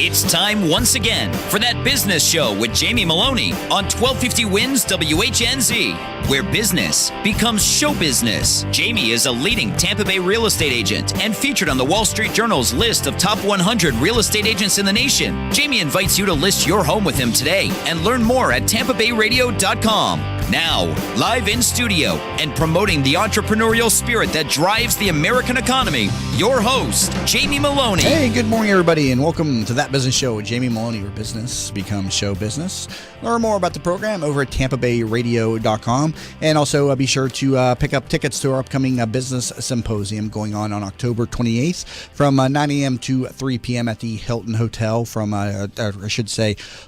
It's time once again for That Business Show with Jamie Maloney on 1250 Wins WHNZ, where business becomes show business. Jamie is a leading Tampa Bay real estate agent and featured on the Wall Street Journal's list of top 100 real estate agents in the nation. Jamie invites you to list your home with him today and learn more at tampabayradio.com. Now, live in studio and promoting the entrepreneurial spirit that drives the American economy, your host, Jamie Maloney. Hey, good morning, everybody, and welcome to That Business Show with Jamie Maloney, where business becomes show business. Learn more about the program over at tampabayradio.com, and also be sure to pick up tickets to our upcoming business symposium going on October 28th from 9 a.m. to 3 p.m. at the Hilton Hotel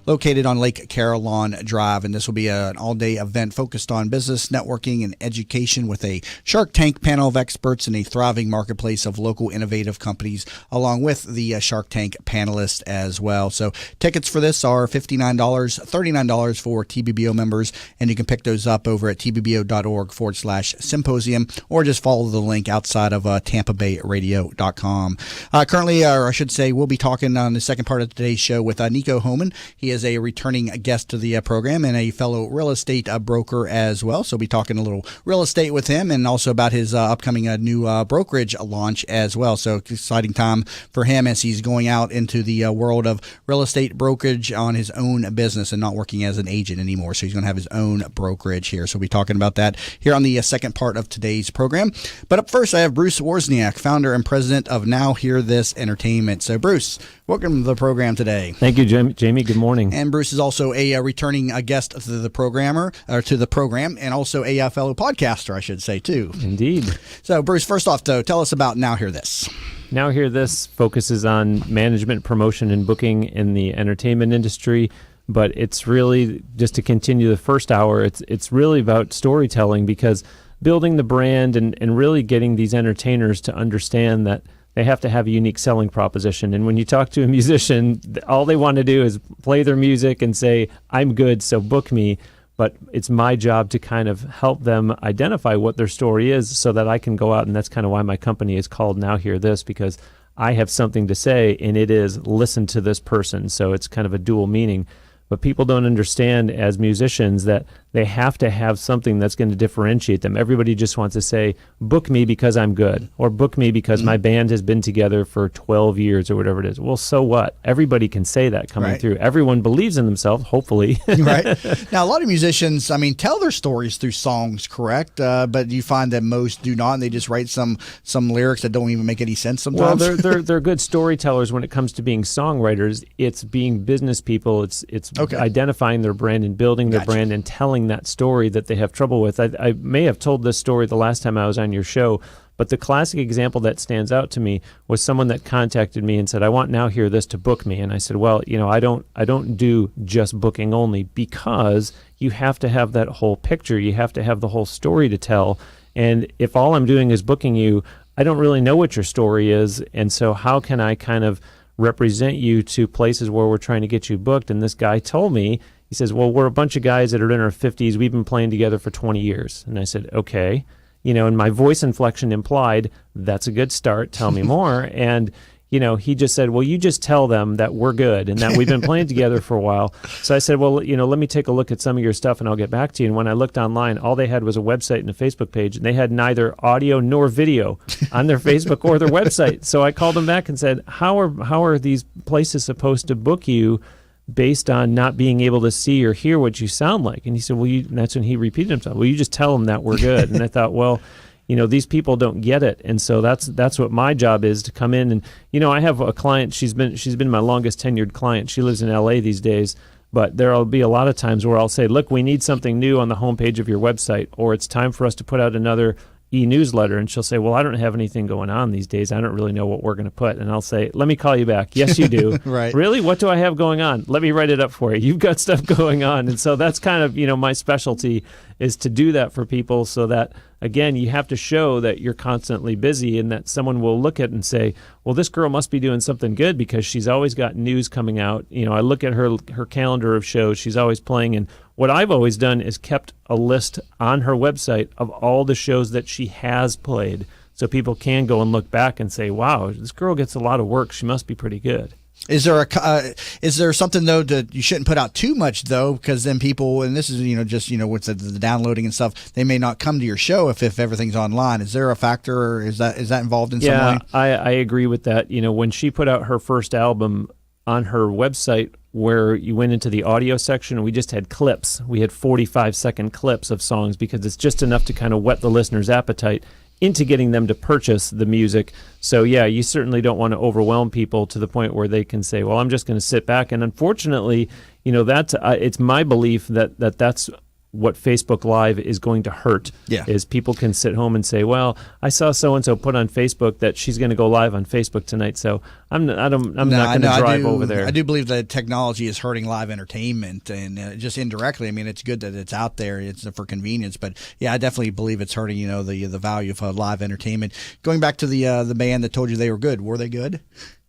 located on Lake Carillon Drive, and this will be an all-day event focused on business, networking, and education with a Shark Tank panel of experts in a thriving marketplace of local innovative companies, along with the Shark Tank panelists as well. So tickets for this are $59, $39 for TBBO members, and you can pick those up over at tbbo.org/symposium, or just follow the link outside of tampabayradio.com. Currently, or I should say, we'll be talking on the second part of today's show with Nico Homan. He is a returning guest to the program and a fellow real estate broker as well. So we'll be talking a little real estate with him, and also about his upcoming new brokerage launch as well. So exciting time for him as he's going out into the world of real estate brokerage on his own business and not working as an agent anymore. So he's going to have his own brokerage here. So we'll be talking about that here on the second part of today's program. But up first, I have Bruce Wozniak, founder and president of Now Hear This Entertainment. So Bruce, welcome to the program today. Thank you, Jamie. Good morning. And Bruce is also a returning guest to the program, and also a fellow podcaster, I should say, too. Indeed. So, Bruce, first off, though, tell us about Now Hear This. Now Hear This focuses on management, promotion, and booking in the entertainment industry, but it's really, just to continue the first hour, it's really about storytelling, because building the brand and really getting these entertainers to understand that they have to have a unique selling proposition. And when you talk to a musician, all they want to do is play their music and say, I'm good, so book me. But it's my job to kind of help them identify what their story is so that I can go out, and that's kind of why my company is called Now Hear This, because I have something to say, and it is listen to this person. So it's kind of a dual meaning. But people don't understand as musicians that they have to have something that's going to differentiate them. Everybody just wants to say, book me because I'm good, or book me because my band has been together for 12 years or whatever it is. Well, so what? Everybody can say that coming through. Everyone believes in themselves, hopefully. Right. Now, a lot of musicians, tell their stories through songs, correct? But you find that most do not, and they just write some lyrics that don't even make any sense sometimes. Well, they're good storytellers when it comes to being songwriters. It's being business people. It's identifying their brand and building their brand and telling that story that they have trouble with. I may have told this story the last time I was on your show, but the classic example that stands out to me was someone that contacted me and said, I want Now Hear This to book me. And I said, well, I don't do just booking only, because you have to have that whole picture. You have to have the whole story to tell. And if all I'm doing is booking you, I don't really know what your story is. And so how can I kind of represent you to places where we're trying to get you booked? And this guy told me, he says, well, we're a bunch of guys that are in our 50s. We've been playing together for 20 years. And I said, okay. And my voice inflection implied, that's a good start. Tell me more. And, he just said, well, you just tell them that we're good and that we've been playing together for a while. So I said, well, let me take a look at some of your stuff and I'll get back to you. And when I looked online, all they had was a website and a Facebook page, and they had neither audio nor video on their Facebook or their website. So I called them back and said, how are these places supposed to book you based on not being able to see or hear what you sound like? And he said, well, and that's when he repeated himself. Well, you just tell them that we're good. And I thought, well, these people don't get it. And so that's what my job is, to come in. And, I have a client, she's been my longest tenured client. She lives in LA these days, but there'll be a lot of times where I'll say, look, we need something new on the homepage of your website, or it's time for us to put out another e-newsletter. And she'll say, well, I don't have anything going on these days. I don't really know what we're going to put. And I'll say, let me call you back. Yes, you do. Right. Really? What do I have going on? Let me write it up for you. You've got stuff going on. And so that's kind of, my specialty, is to do that for people, so that, again, you have to show that you're constantly busy, and that someone will look at it and say, well, this girl must be doing something good because she's always got news coming out. I look at her calendar of shows she's always playing, and what I've always done is kept a list on her website of all the shows that she has played, so people can go and look back and say, wow, this girl gets a lot of work. She must be pretty good. Is there something though that you shouldn't put out too much though, because then people, and this is just with the downloading and stuff, they may not come to your show if everything's online. Is there a factor, or is that involved in some way? I agree with that. When she put out her first album on her website, where you went into the audio section, we just had clips. We had 45-second clips of songs because it's just enough to kind of whet the listener's appetite into getting them to purchase the music. So yeah, you certainly don't want to overwhelm people to the point where they can say, well, I'm just going to sit back. And unfortunately, that's it's my belief that's what Facebook Live is going to hurt. Yeah. Is people can sit home and say, well, I saw so-and-so put on Facebook that she's going to go live on Facebook tonight, so I'm not going to drive over there. I do believe that technology is hurting live entertainment, and just indirectly. I mean, it's good that it's out there. It's for convenience, but yeah, I definitely believe it's hurting, the value of live entertainment. Going back to the band that told you they were good, were they good?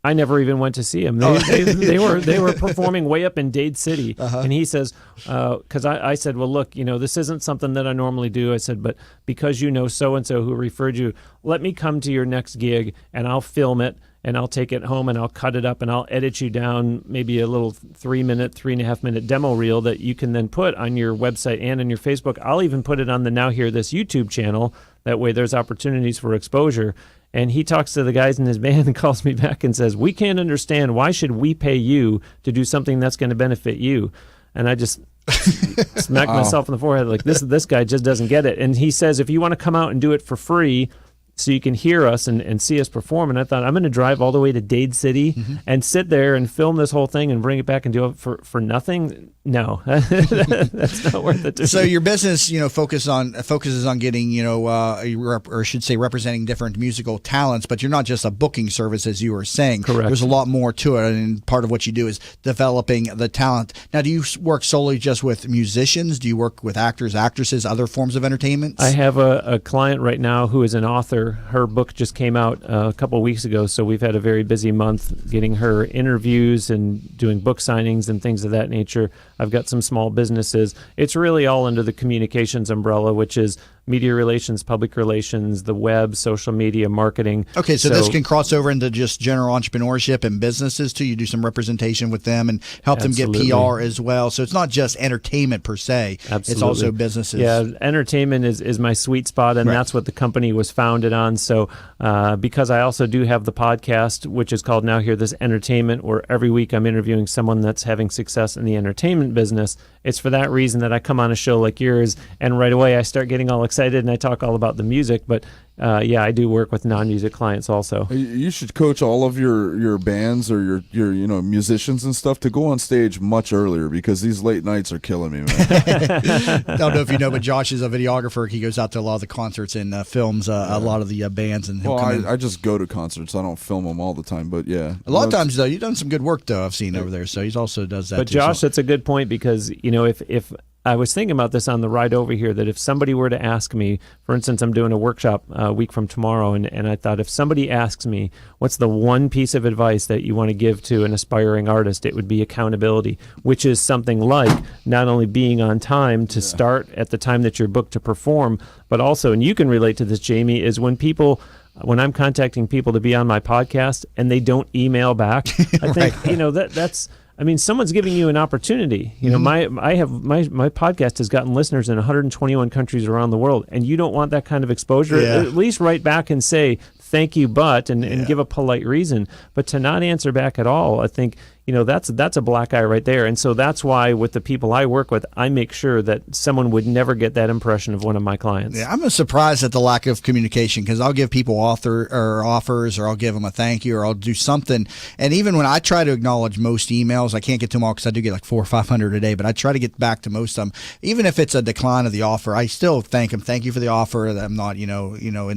I never even went to see him. They were performing way up in Dade City, and he says, because I said, well, look, this isn't something that I normally do. I said, but because so and so who referred you, let me come to your next gig and I'll film it and I'll take it home and I'll cut it up and I'll edit you down maybe a little 3.5 minute demo reel that you can then put on your website and on your Facebook. I'll even put it on the Now Hear This YouTube channel. That way, there's opportunities for exposure. And he talks to the guys in his band and calls me back and says, we can't understand, why should we pay you to do something that's going to benefit you? And I just smacked myself in the forehead like, this guy just doesn't get it. And he says, if you want to come out and do it for free so you can hear us and see us perform. And I thought, I'm going to drive all the way to Dade City and sit there and film this whole thing and bring it back and do it for nothing. No, that's not worth it to So me. your business, focuses on getting, or I should say representing different musical talents, but you're not just a booking service, as you were saying. Correct. There's a lot more to it, and part of what you do is developing the talent. Now, do you work solely just with musicians? Do you work with actors, actresses, other forms of entertainment? I have a client right now who is an author. Her book just came out a couple of weeks ago, so we've had a very busy month getting her interviews and doing book signings and things of that nature. I've got some small businesses. It's really all under the communications umbrella, which is media relations, public relations, the web, social media, marketing. Okay, so this can cross over into just general entrepreneurship and businesses too. You do some representation with them and help Absolutely. them get PR as well. So it's not just entertainment per se. Absolutely. It's also businesses. Yeah, entertainment is my sweet spot, and that's what the company was founded on. So because I also do have the podcast, which is called Now Hear This Entertainment, where every week I'm interviewing someone that's having success in the entertainment business, it's for that reason that I come on a show like yours, and right away I start getting all excited and I talk all about the music. But I do work with non-music clients also. You should coach all of your bands or your musicians and stuff to go on stage much earlier, because these late nights are killing me, man. I don't know if you know, but Josh is a videographer. He goes out to a lot of the concerts and films a lot of the bands. And I just go to concerts. I don't film them all the time, but yeah. A lot of times, though, you've done some good work, though, I've seen over there. So he also does that. But too, Josh, so. that's a good point, because if I was thinking about this on the ride over here, that if somebody were to ask me, for instance, I'm doing a workshop a week from tomorrow, and I thought if somebody asks me, what's the one piece of advice that you want to give to an aspiring artist, it would be accountability, which is something like not only being on time to start at the time that you're booked to perform, but also, and you can relate to this, Jamie, is when I'm contacting people to be on my podcast and they don't email back, I think, that's... I mean, someone's giving you an opportunity. My podcast has gotten listeners in 121 countries around the world, and you don't want that kind of exposure. Yeah. At least write back and say, thank you, and give a polite reason. But to not answer back at all, I think, that's a black eye right there. And so that's why with the people I work with, I make sure that someone would never get that impression of one of my clients. Yeah, I'm surprised at the lack of communication, because I'll give people offers, or I'll give them a thank you, or I'll do something. And even when I try to acknowledge most emails, I can't get to them all because I do get like 400 or 500 a day, but I try to get back to most of them. Even if it's a decline of the offer, I still thank them. Thank you for the offer. I'm not, in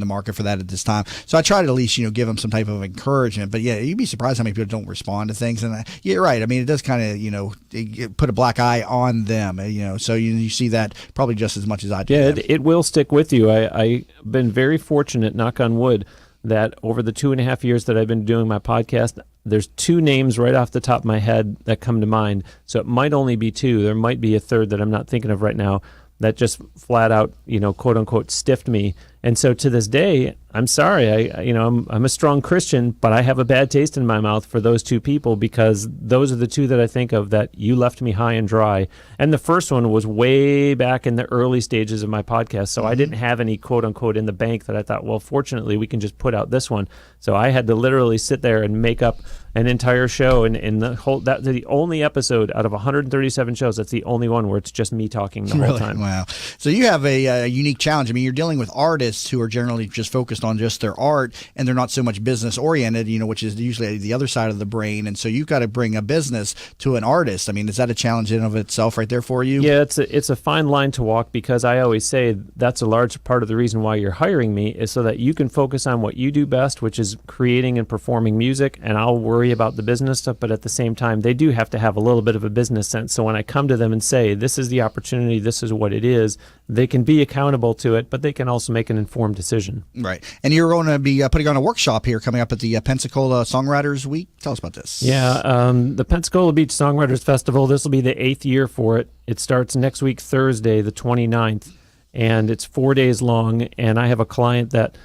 the market for that at this time. So I try to at least, give them some type of encouragement. But yeah, you'd be surprised how many people don't respond to things. And you're right. I mean, it does kind of, put a black eye on them, so you see that probably just as much as I do. Yeah, it will stick with you. I've been very fortunate, knock on wood, that over the 2.5 years that I've been doing my podcast, there's 2 names right off the top of my head that come to mind. So it might only be 2. There might be a third that I'm not thinking of right now that just flat out, quote unquote, stiffed me And so to this day, I'm sorry, I'm a strong Christian, but I have a bad taste in my mouth for those two people, because those are the two that I think of that you left me high and dry. And the first one was way back in the early stages of my podcast, so I didn't have any quote unquote in the bank that I thought, well, fortunately we can just put out this one. So I had to literally sit there and make up an entire show, and that's the only episode out of 137 shows. That's the only one where it's just me talking the whole time. Wow. So you have a unique challenge. I mean, you're dealing with artists who are generally just focused on just their art, and they're not so much business oriented, which is usually the other side of the brain. And so you've got to bring a business to an artist. I mean, is that a challenge in of itself right there for you? Yeah, it's a fine line to walk, because I always say that's a large part of the reason why you're hiring me, is so that you can focus on what you do best, which is creating and performing music, and I'll worry about the business stuff. But at the same time, they do have to have a little bit of a business sense. So when I come to them and say, this is the opportunity, this is what it is, they can be accountable to it, but they can also make an informed decision. Right. And you're going to be putting on a workshop here coming up at the Pensacola Songwriters Week. Tell us about this. Yeah, the Pensacola Beach Songwriters Festival, this will be the 8th year for it. It starts next week, Thursday, the 29th, and it's 4 days long. And I have a client that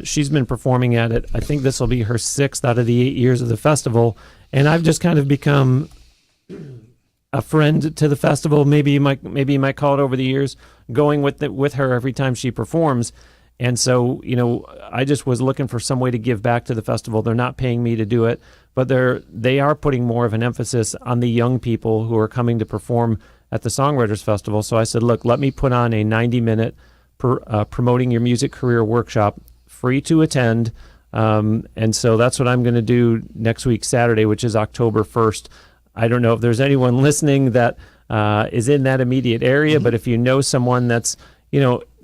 she's been performing at it. I think this will be her 6th out of the 8 years of the festival. And I've just kind of become a friend to the festival. Maybe you might call it over the years, going with her every time she performs. And so, I just was looking for some way to give back to the festival. They're not paying me to do it, but they are putting more of an emphasis on the young people who are coming to perform at the Songwriters Festival. So I said, look, let me put on a 90-minute promoting your music career workshop, free to attend. And so that's what I'm going to do next week, Saturday, which is October 1st. I don't know if there's anyone listening that is in that immediate area, but if you know someone that's,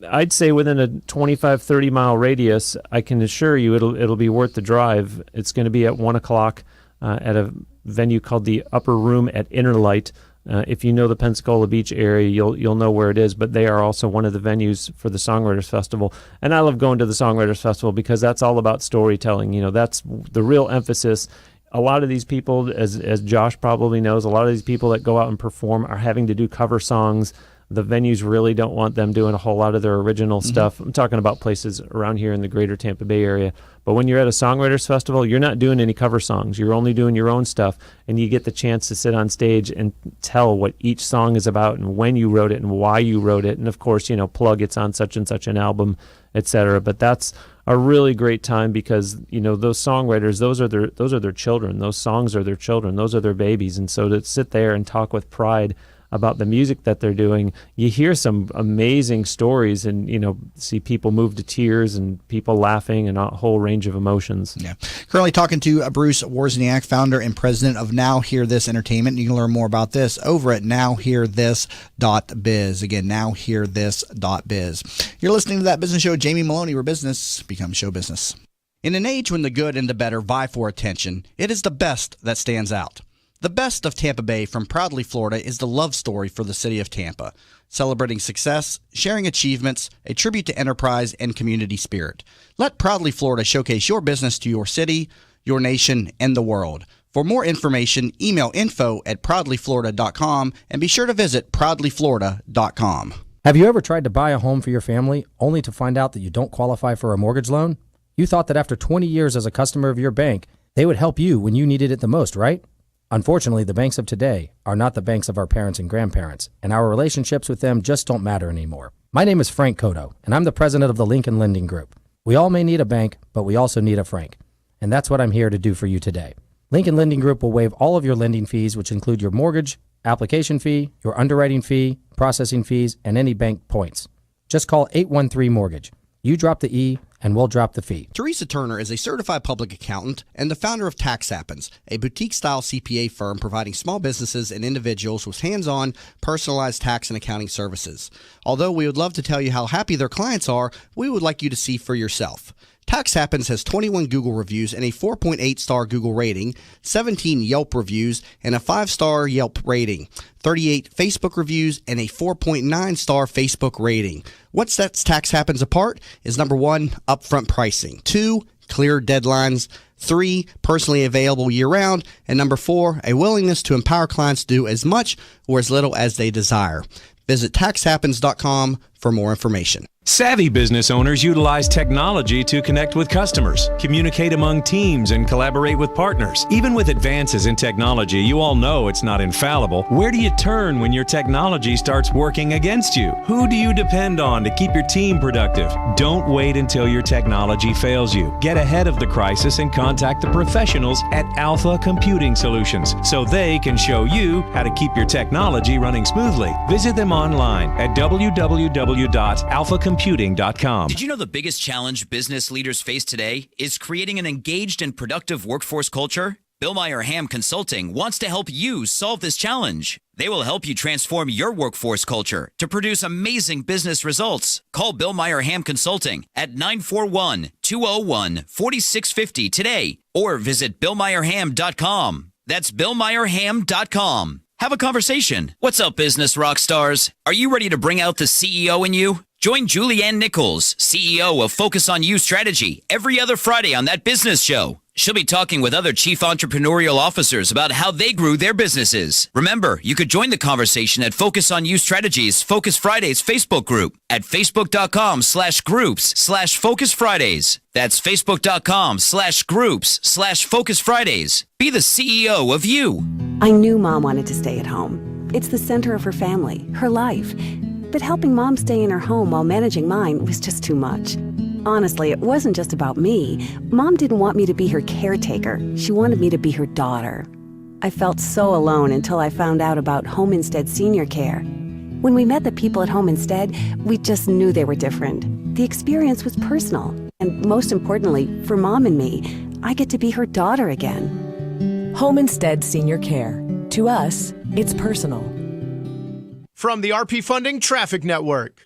I'd say within a 25, 30-mile radius, I can assure you it'll be worth the drive. It's going to be at 1 o'clock at a venue called the Upper Room at Interlight. If you know the Pensacola Beach area, you'll know where it is, but they are also one of the venues for the Songwriters Festival. And I love going to the Songwriters Festival because that's all about storytelling. That's the real emphasis. A lot of these people, as Josh probably knows, a lot of these people that go out and perform are having to do cover songs. The venues really don't want them doing a whole lot of their original stuff. I'm talking about places around here in the greater Tampa Bay area. But when you're at a Songwriters Festival, you're not doing any cover songs. You're only doing your own stuff, and you get the chance to sit on stage and tell what each song is about and when you wrote it and why you wrote it. And of course, plug it's on such and such an album, etc. But that's a really great time because, those songwriters, those are their children. Those songs are their children. Those are their babies. And so to sit there and talk with pride about the music that they're doing, you hear some amazing stories and, see people move to tears and people laughing and a whole range of emotions. Yeah. Currently talking to Bruce Wozniak, founder and president of Now Hear This Entertainment. You can learn more about this over at nowhearthis.biz. Again, nowhearthis.biz. You're listening to That Business Show. Jamie Maloney, where business becomes show business. In an age when the good and the better vie for attention, it is the best that stands out. The best of Tampa Bay from Proudly Florida is the love story for the city of Tampa, celebrating success, sharing achievements, a tribute to enterprise and community spirit. Let Proudly Florida showcase your business to your city, your nation, and the world. For more information, email info@proudlyflorida.com and be sure to visit proudlyflorida.com. Have you ever tried to buy a home for your family only to find out that you don't qualify for a mortgage loan? You thought that after 20 years as a customer of your bank, they would help you when you needed it the most, right? Unfortunately, the banks of today are not the banks of our parents and grandparents, and our relationships with them just don't matter anymore. My name is Frank Cotto, and I'm the president of the Lincoln Lending Group. We all may need a bank, but we also need a Frank, and that's what I'm here to do for you today. Lincoln Lending Group will waive all of your lending fees, which include your mortgage, application fee, your underwriting fee, processing fees, and any bank points. Just call 813-MORTGAGE. You drop the E, and we'll drop the fee. Teresa Turner is a certified public accountant and the founder of Tax Happens, a boutique-style CPA firm providing small businesses and individuals with hands-on, personalized tax and accounting services. Although we would love to tell you how happy their clients are, we would like you to see for yourself. Tax Happens has 21 Google reviews and a 4.8-star Google rating, 17 Yelp reviews and a 5-star Yelp rating, 38 Facebook reviews and a 4.9-star Facebook rating. What sets Tax Happens apart is number 1, upfront pricing, 2, clear deadlines, 3, personally available year-round, and number 4, a willingness to empower clients to do as much or as little as they desire. Visit taxhappens.com for more information. Savvy business owners utilize technology to connect with customers, communicate among teams, and collaborate with partners. Even with advances in technology, you all know it's not infallible. Where do you turn when your technology starts working against you? Who do you depend on to keep your team productive? Don't wait until your technology fails you. Get ahead of the crisis and contact the professionals at Alpha Computing Solutions so they can show you how to keep your technology running smoothly. Visit them online at www.alphacomputing.com. Did you know the biggest challenge business leaders face today is creating an engaged and productive workforce culture? Bill Meyer Ham Consulting wants to help you solve this challenge. They will help you transform your workforce culture to produce amazing business results. Call Bill Meyer Ham Consulting at 941-201-4650 today or visit BillMeyerHam.com. That's BillMeyerHam.com. Have a conversation. What's up, business rock stars? Are you ready to bring out the CEO in you? Join Julianne Nichols, CEO of Focus on You Strategy, every other Friday on That Business Show. She'll be talking with other chief entrepreneurial officers about how they grew their businesses. Remember, you could join the conversation at Focus on You Strategies Focus Fridays Facebook group at facebook.com/groups/Focus Fridays. That's facebook.com/groups/Focus Fridays. Be the CEO of you. I knew Mom wanted to stay at home. It's the center of her family, her life. But helping Mom stay in her home while managing mine was just too much. Honestly, it wasn't just about me. Mom didn't want me to be her caretaker. She wanted me to be her daughter. I felt so alone until I found out about Home Instead Senior Care. When we met the people at Home Instead, we just knew they were different. The experience was personal. And most importantly, for Mom and me, I get to be her daughter again. Home Instead Senior Care. To us, it's personal. From the RP Funding Traffic Network.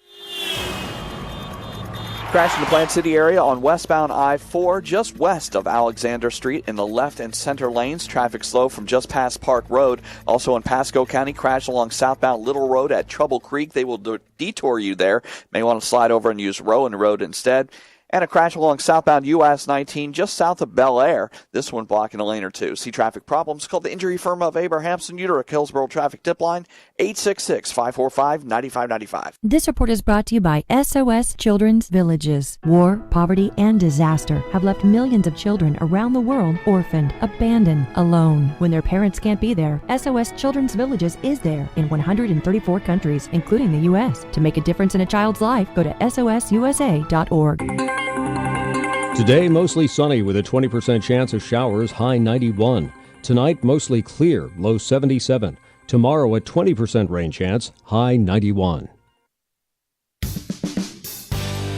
Crash in the Plant City area on westbound I-4 just west of Alexander Street in the left and center lanes. Traffic slow from just past Park Road. Also in Pasco County, crash along southbound Little Road at Trouble Creek. They will detour you there. May want to slide over and use Rowan Road instead. And a crash along southbound US 19 just south of Bel Air. This one blocking a lane or two. See traffic problems? Call the injury firm of Abrahamson Uterick Hillsborough Traffic Tip Line 866-545-9595. This report is brought to you by SOS Children's Villages. War, poverty, and disaster have left millions of children around the world orphaned, abandoned, alone. When their parents can't be there, SOS Children's Villages is there in 134 countries, including the U.S. To make a difference in a child's life, go to sosusa.org. Today, mostly sunny with a 20% chance of showers, high 91. Tonight, mostly clear, low 77. Tomorrow, a 20% rain chance, high 91.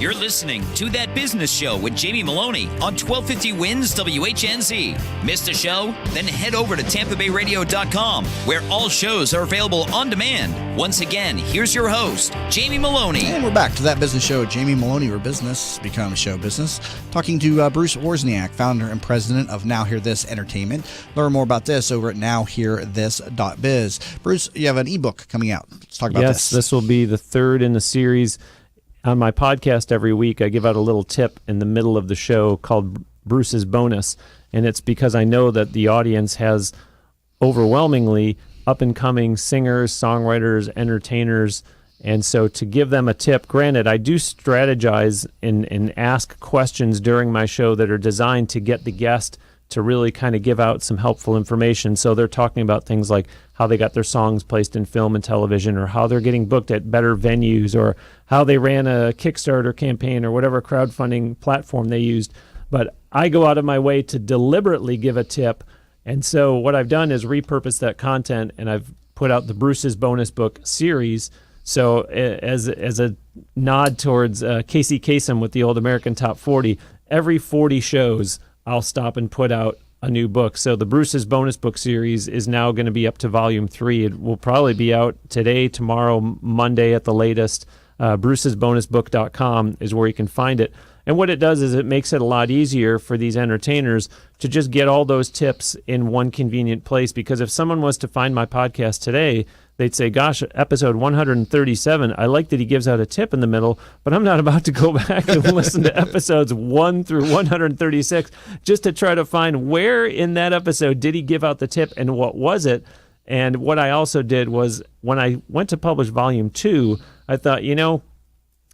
You're listening to That Business Show with Jamie Maloney on 1250 Wins WHNZ. Missed a show? Then head over to TampaBayRadio.com, where all shows are available on demand. Once again, here's your host, Jamie Maloney. And we're back to That Business Show with Jamie Maloney, where business becomes show business. Talking to Bruce Wozniak, founder and president of Now Hear This Entertainment. Learn more about this over at nowhearthis.biz. Bruce, you have an ebook coming out. Let's talk about this. Yes, this will be the third in the series. On my podcast every week, I give out a little tip in the middle of the show called Bruce's Bonus, and it's because I know that the audience has overwhelmingly up-and-coming singers, songwriters, entertainers, and so to give them a tip, granted, I do strategize and ask questions during my show that are designed to get the guest to really kind of give out some helpful information. So they're talking about things like how they got their songs placed in film and television, or how they're getting booked at better venues, or how they ran a Kickstarter campaign or whatever crowdfunding platform they used. But I go out of my way to deliberately give a tip. And so what I've done is repurpose that content, and I've put out the Bruce's Bonus Book series. So as a nod towards Casey Kasem with the Old American Top 40, every 40 shows I'll stop and put out a new book. So the Bruce's Bonus Book series is now going to be up to volume 3. It will probably be out today, tomorrow, Monday at the latest. brucesbonusbook.com is where you can find it. And what it does is it makes it a lot easier for these entertainers to just get all those tips in one convenient place. Because if someone was to find my podcast today, they'd say, gosh, episode 137, I like that he gives out a tip in the middle, but I'm not about to go back and listen to episodes 1 through 136 just to try to find where in that episode did he give out the tip and what was it. And what I also did was when I went to publish Volume 2, I thought,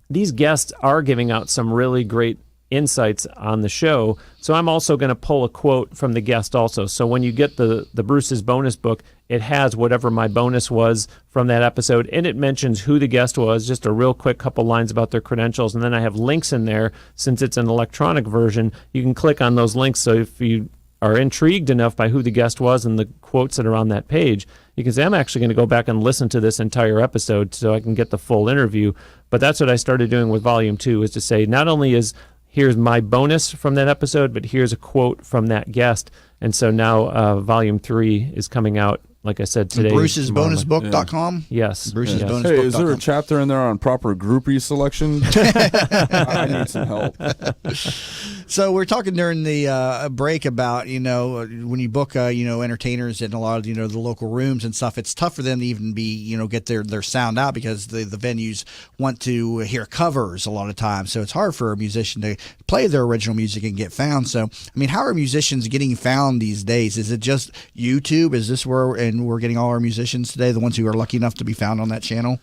these guests are giving out some really great insights on the show. So I'm also going to pull a quote from the guest also. So when you get the Bruce's bonus book, it has whatever my bonus was from that episode, and it mentions who the guest was, just a real quick couple lines about their credentials. And then I have links in there. Since it's an electronic version, you can click on those links. So if you are intrigued enough by who the guest was and the quotes that are on that page, you can say, I'm actually going to go back and listen to this entire episode so I can get the full interview. But that's what I started doing with Volume 2, is to say, not only here's my bonus from that episode, but here's a quote from that guest. And so now Volume 3 is coming out, like I said, today. Bruce'sBonusBook.com? Yes. Bruce'sBonusBook.com. Hey, is there a chapter in there on proper groupie selection? I need some help. So we're talking during the break about, when you book, entertainers in a lot of, the local rooms and stuff, it's tough for them to even be, get their sound out because the venues want to hear covers a lot of times. So it's hard for a musician to play their original music and get found. So, how are musicians getting found these days? Is it just YouTube? Is this where we're getting all our musicians today, the ones who are lucky enough to be found on that channel?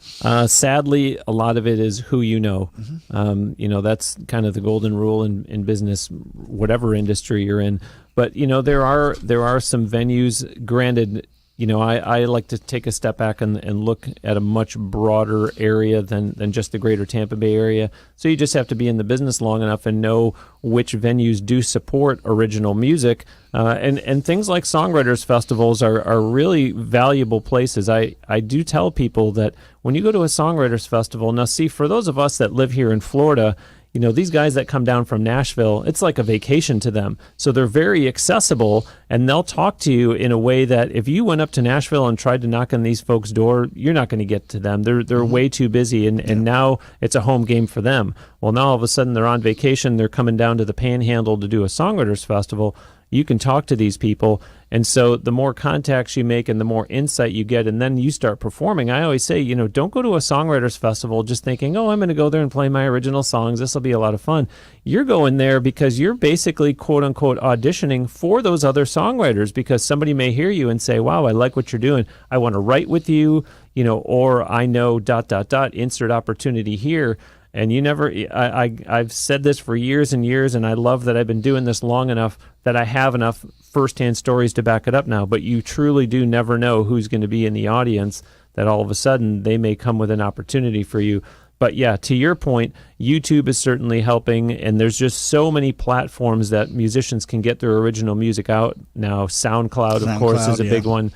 Sadly, a lot of it is who you know. Mm-hmm. That's kind of the golden rule in business, whatever industry you're in. But there are some venues. Granted, I like to take a step back and look at a much broader area than just the greater Tampa Bay area. So you just have to be in the business long enough and know which venues do support original music. And things like songwriters festivals are really valuable places. I do tell people that when you go to a songwriters festival, now see, for those of us that live here in Florida, these guys that come down from Nashville, it's like a vacation to them. So they're very accessible, and they'll talk to you in a way that if you went up to Nashville and tried to knock on these folks' door, you're not going to get to them. They're way too busy, and now it's a home game for them. Well, now all of a sudden they're on vacation, they're coming down to the Panhandle to do a songwriters festival. You can talk to these people, and so the more contacts you make and the more insight you get, and then you start performing. I always say, don't go to a songwriters festival just thinking, I'm going to go there and play my original songs. This will be a lot of fun. You're going there because you're basically, quote unquote, auditioning for those other songwriters, because somebody may hear you and say, wow, I like what you're doing. I want to write with you, or I know ... insert opportunity here. And I've said this for years and years, and I love that I've been doing this long enough that I have enough firsthand stories to back it up now. But you truly do never know who's going to be in the audience, that all of a sudden they may come with an opportunity for you. But yeah, to your point, YouTube is certainly helping, and there's just so many platforms that musicians can get their original music out now. SoundCloud, of course, is a big one.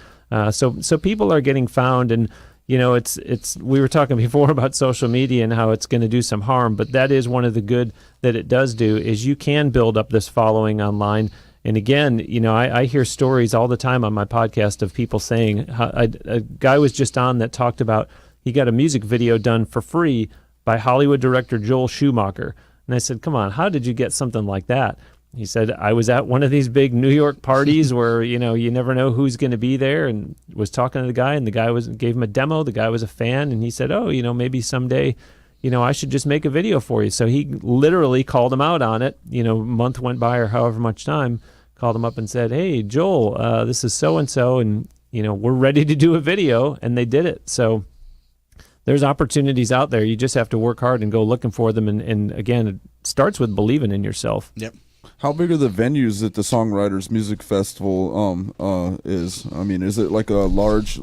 So people are getting found, and it's we were talking before about social media and how it's going to do some harm, but that is one of the good that it does do, is you can build up this following online. And again, I hear stories all the time on my podcast of people saying, a guy was just on that talked about he got a music video done for free by Hollywood director Joel Schumacher. And I said, come on, how did you get something like that? He said, I was at one of these big New York parties where, you never know who's going to be there, and was talking to the guy, and the guy gave him a demo. The guy was a fan, and he said, maybe someday, I should just make a video for you. So he literally called him out on it. A month went by or however much time, called him up and said, hey, Joel, this is so-and-so, and, we're ready to do a video, and they did it. So there's opportunities out there. You just have to work hard and go looking for them. And again, it starts with believing in yourself. Yep. How big are the venues that the Songwriters Music Festival is? Is it like a large,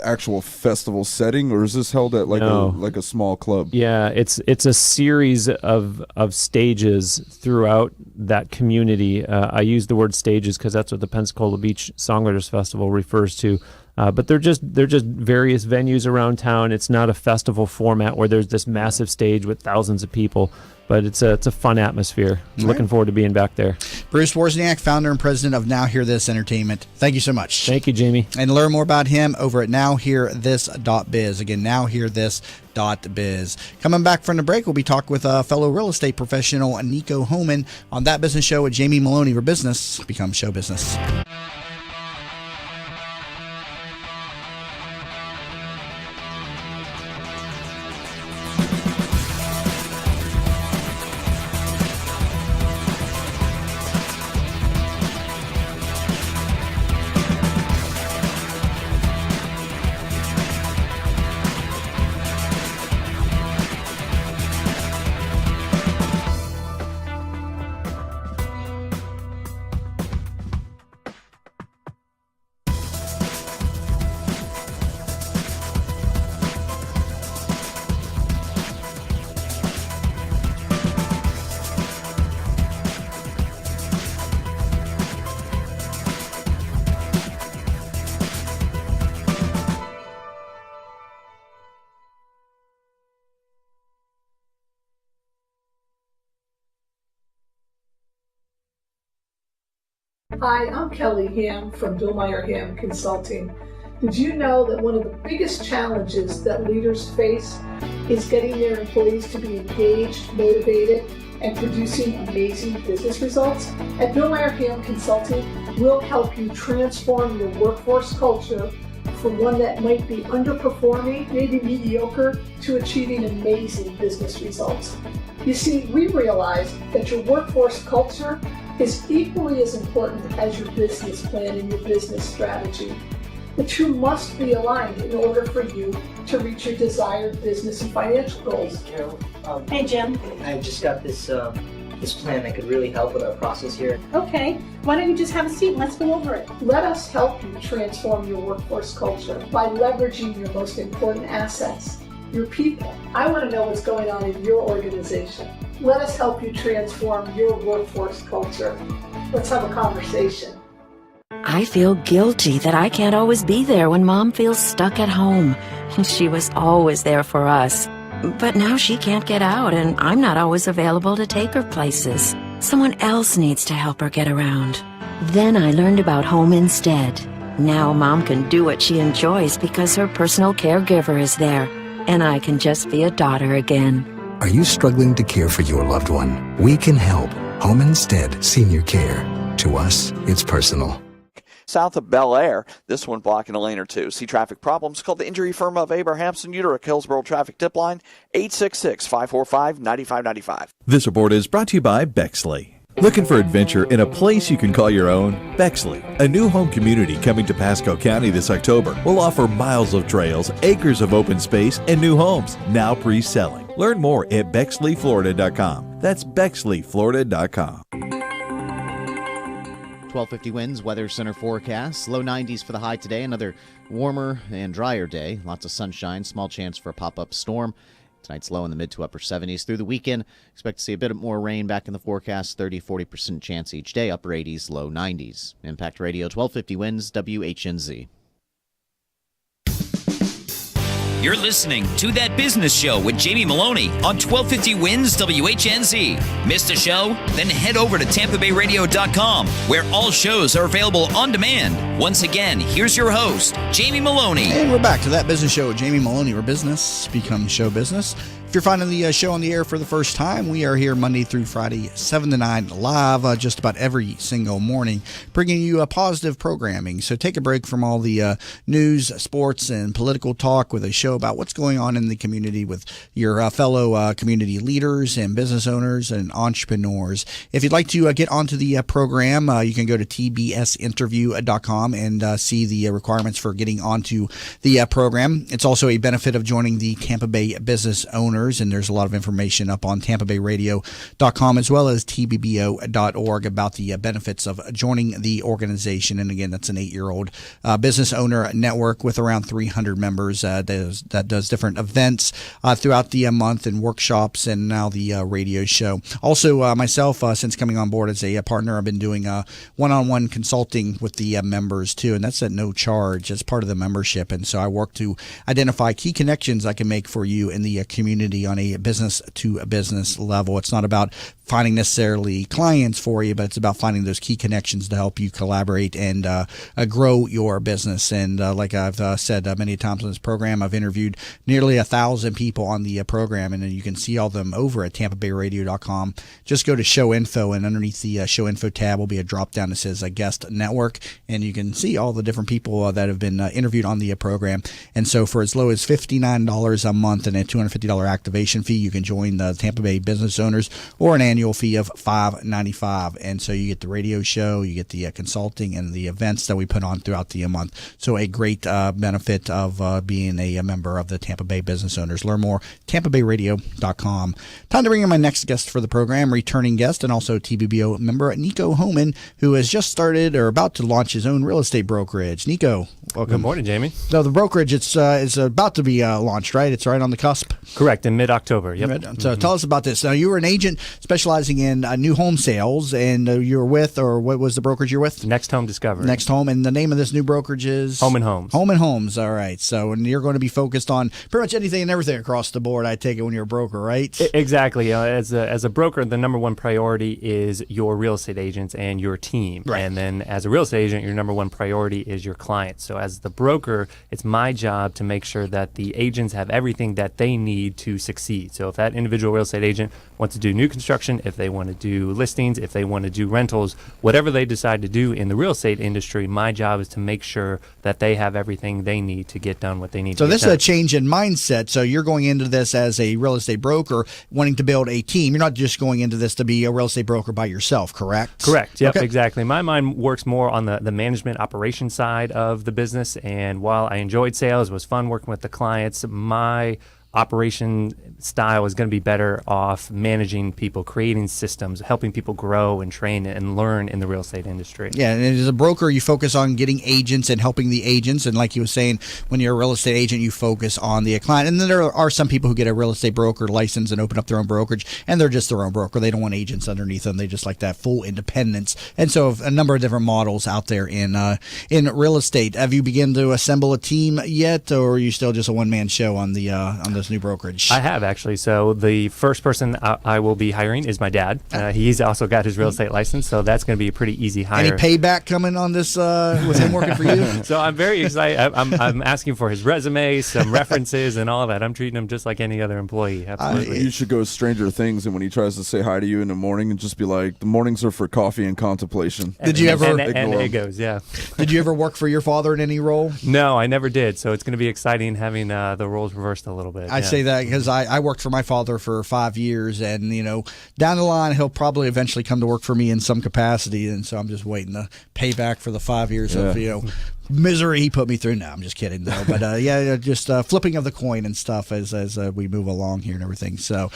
actual festival setting, or is this held at a small club? Yeah, it's a series of stages throughout that community. I use the word stages because that's what the Pensacola Beach Songwriters Festival refers to. But they're just various venues around town. It's not a festival format where there's this massive stage with thousands of people, but it's a fun atmosphere. Looking forward to being back there. Bruce Wozniak, founder and president of Now Hear This Entertainment. Thank you so much. Thank you, Jamie. And learn more about him over at nowhearthis.biz. Again, nowhearthis.biz. Coming back from the break, we'll be talking with fellow real estate professional Nico Homan on That Business Show with Jamie Maloney, where business becomes show business. Hi, I'm Kelly Ham from Billmeyer Ham Consulting. Did you know that one of the biggest challenges that leaders face is getting their employees to be engaged, motivated, and producing amazing business results? At Billmeyer Ham Consulting, we'll help you transform your workforce culture from one that might be underperforming, maybe mediocre, to achieving amazing business results. You see, we realize that your workforce culture is equally as important as your business plan and your business strategy. The two must be aligned in order for you to reach your desired business and financial goals. Hey, Jim. I just got this plan that could really help with our process here. Okay, why don't you just have a seat and let's go over it. Let us help you transform your workforce culture by leveraging your most important assets, your people. I want to know what's going on in your organization. Let us help you transform your workforce culture. Let's have a conversation. I feel guilty that I can't always be there when Mom feels stuck at home. She was always there for us. But now she can't get out, and I'm not always available to take her places. Someone else needs to help her get around. Then I learned about Home Instead. Now Mom can do what she enjoys because her personal caregiver is there, and I can just be a daughter again. Are you struggling to care for your loved one? We can help. Home Instead Senior Care. To us, it's personal. South of Bel Air, this one blocking a lane or two. See traffic problems? Call the injury firm of Abrahamson Uterick Hillsborough Traffic Tip Line, 866-545-9595. This report is brought to you by Bexley. Looking for adventure in a place you can call your own? Bexley, a new home community coming to Pasco County this October, will offer miles of trails, acres of open space, and new homes, now pre-selling. Learn more at BexleyFlorida.com. That's BexleyFlorida.com. 1250 winds, weather center forecast. Low 90s for the high today. Another warmer and drier day. Lots of sunshine. Small chance for a pop-up storm. Tonight's low in the mid to upper 70s. Through the weekend, expect to see a bit more rain back in the forecast. 30-40% chance each day. Upper 80s, low 90s. Impact Radio 1250 winds, WHNZ. You're listening to That Business Show with Jamie Maloney on 1250 Wins WHNZ. Missed a show? Then head over to TampaBayRadio.com, where all shows are available on demand. Once again, here's your host, Jamie Maloney. And we're back to That Business Show with Jamie Maloney, where business becomes show business. If you're finding the show on the air for the first time, we are here Monday through Friday, 7 to 9, live just about every single morning, bringing you positive programming. So take a break from all the news, sports, and political talk with a show about what's going on in the community with your fellow community leaders and business owners and entrepreneurs. If you'd like to get onto the program, you can go to tbsinterview.com and see the requirements for getting onto the program. It's also a benefit of joining the Tampa Bay Business Owners, and there's a lot of information up on TampaBayRadio.com as well as tbbo.org about the benefits of joining the organization. And again, that's an 8-year-old business owner network with around 300 members that does different events throughout the month and workshops and now the radio show. Also, myself, since coming on board as a partner, I've been doing one-on-one consulting with the members too, and that's at no charge as part of the membership. And so I work to identify key connections I can make for you in the community on a business-to-business level. It's not about finding necessarily clients for you, but it's about finding those key connections to help you collaborate and grow your business. And like I've said many times on this program, I've interviewed nearly 1,000 people on the program, and you can see all of them over at TampaBayRadio.com. Just go to Show Info, and underneath the Show Info tab will be a drop-down that says Guest Network, and you can see all the different people that have been interviewed on the program. And so for as low as $59 a month and a $250 activation fee, you can join the Tampa Bay Business Owners, or an annual fee of $5.95. And so you get the radio show, you get the consulting and the events that we put on throughout the month. So a great benefit of being a member of the Tampa Bay Business Owners. Learn more, TampaBayRadio.com. Time to bring in my next guest for the program, returning guest and also TBBO member Nico Homan, who has just started or about to launch his own real estate brokerage. Nico, welcome. Good morning, Jamie. So the brokerage, it's about to be launched, right? It's right on the cusp. Correct. in mid-October. Yep. So tell us about this. Now, you were an agent specializing in new home sales, and you were with, or what was the brokerage you're with? Next Home Discovery. Next Home, and the name of this new brokerage is? Home and Homes. Home and Homes, all right. So, and you're going to be focused on pretty much anything and everything across the board, I take it, when you're a broker, right? Exactly. As a broker, the number one priority is your real estate agents and your team. Right. And then as a real estate agent, your number one priority is your clients. So as the broker, it's my job to make sure that the agents have everything that they need to succeed. So if that individual real estate agent wants to do new construction, if they want to do listings, if they want to do rentals, whatever they decide to do in the real estate industry, my job is to make sure that they have everything they need to get done what they need to get done. So this is a change in mindset. So you're going into this as a real estate broker wanting to build a team. You're not just going into this to be a real estate broker by yourself, correct? Correct. Yep, okay. Exactly. My mind works more on the management operation side of the business. And while I enjoyed sales, it was fun working with the clients, my operation style is going to be better off managing people, creating systems, helping people grow and train and learn in the real estate industry. Yeah, and as a broker, you focus on getting agents and helping the agents. And like you were saying, when you're a real estate agent, you focus on the client. And then there are some people who get a real estate broker license and open up their own brokerage, and they're just their own broker. They don't want agents underneath them. They just like that full independence. And so a number of different models out there in real estate. Have you begun to assemble a team yet, or are you still just a one-man show on this new brokerage? I have, actually. So the first person I will be hiring is my dad. He's also got his real estate license, so that's going to be a pretty easy hire. Any payback coming on this with him working for you? So I'm very excited. I'm asking for his resume, some references, and all that. I'm treating him just like any other employee. Absolutely. You should go Stranger Things, and when he tries to say hi to you in the morning, and just be like, the mornings are for coffee and contemplation. Did you ever? And egos, yeah. Did you ever work for your father in any role? No, I never did. So it's going to be exciting having the roles reversed a little bit. I say that because I worked for my father for 5 years, and down the line he'll probably eventually come to work for me in some capacity, and so I'm just waiting to pay back for the 5 years of misery he put me through. No, I'm just kidding though. But just flipping of the coin and stuff as we move along here and everything. So